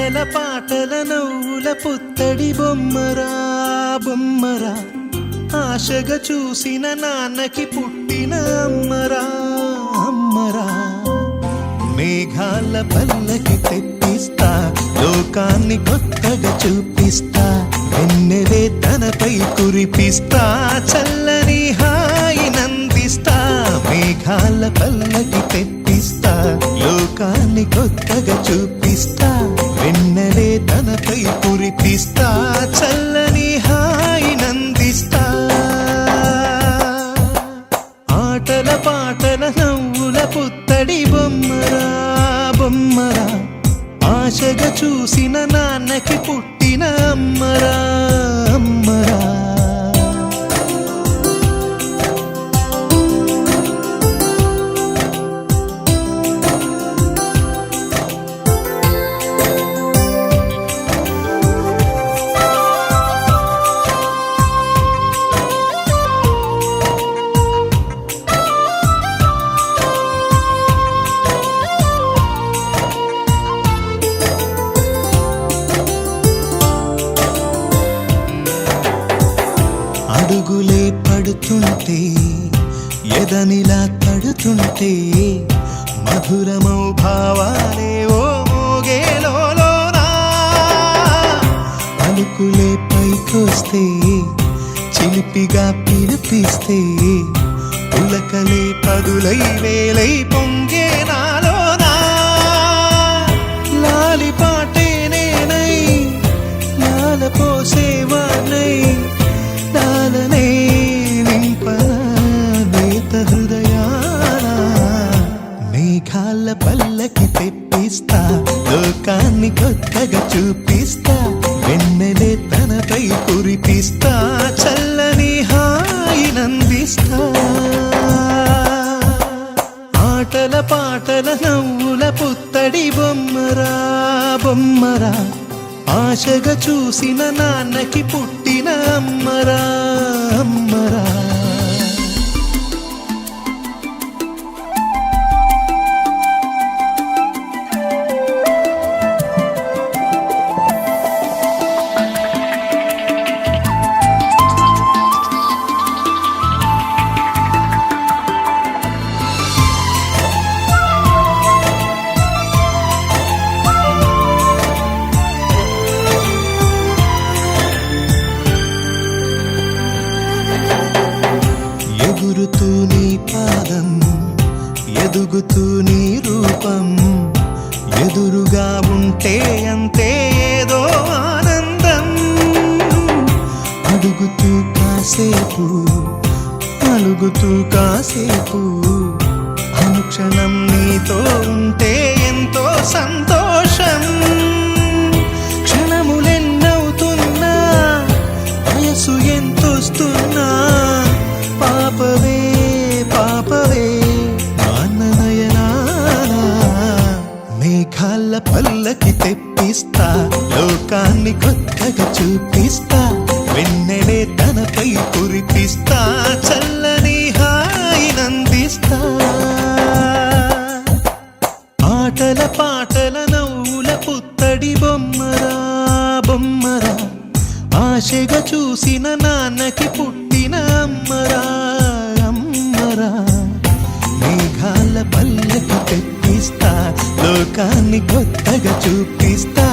ఆటల పాటల నవ్వుల పుత్తడి బొమ్మరా బొమ్మరా, ఆశగా చూసిన నాన్నకి పుట్టిన అమ్మరా అమ్మరా. మేఘాల పల్లకి తెప్పిస్తా, లోకాన్ని కొత్తగా చూపిస్తా, వెన్నెలే తనపై కురిపిస్తా, చల్లని హాయి నందిస్తా. మేఘాల పల్లకి తెప్పిస్తా, లోకాన్ని కొత్తగా చూపిస్తా, వెన్నెలే తనపై కురిపిస్తా, చల్లని హాయి నందిస్తా. ఆటల పాటల నవ్వుల పుత్తడి బొమ్మరా బొమ్మరా, ఆశగా చూసిన నాన్నకి పుట్టిన అమ్మరా అమ్మరా. అడుగులే పడుతుంటే ఎదనిలా తడుతుంటే, మధురమౌ భావాలే ఓ మోగేలోనా. అలుకులే పైకొస్తే చిలిపిగా పిలిపిస్తే, పులకలే పదులై వేలై పొంగే నాలోనా. లాలి పాటే నేనై లాల పోసేవానై, లాలనే నింపనేత హృదయాన. మేఘాల పల్లకి తెప్పిస్తా, లోకాన్ని కొత్తగా చూపిస్తా, వెన్నెలే తనపై కురిపిస్తా, చల్లని హాయి నందిస్తా. ఆటల పాటల నవ్వుల పుత్తడి బొమ్మరా బొమ్మరా, ఆశగా చూసిన నాన్నకి పుట్టిన అమ్మరా అమ్మరా. ఎగురుతూ నీ పాదం, ఎదుగుతూ నీ రూపం, ఎదురుగా ఉంటే అంతే ఏదో ఆనందం. అడుగుతూ కాసేపు, అలుగుతూ కాసేపు, అనుక్షణం నీతో ఉంటే ఎంతో సంతోషం. క్షణములెన్నవుతున్నా, వయసు ఎంతొస్తున్నా, పాపవే పాపవే నాన్ననయనానా. మేఘాల పల్లకి తెప్పిస్తా, లోకాన్ని కొత్తగా చూపిస్తా, వెన్నెలే తనపై కురిపిస్తా, చల్లని హాయి నందిస్తా. ఆటల పాటల నవ్వుల పుత్తడి బొమ్మరా బొమ్మరా, ఆశగా చూసిన నాన్నకి పుట్టిన అమ్మరా అమ్మరా. మేఘాల పల్లకి తెప్పిస్తా, లోకాన్ని కొత్తగా చూపిస్తా,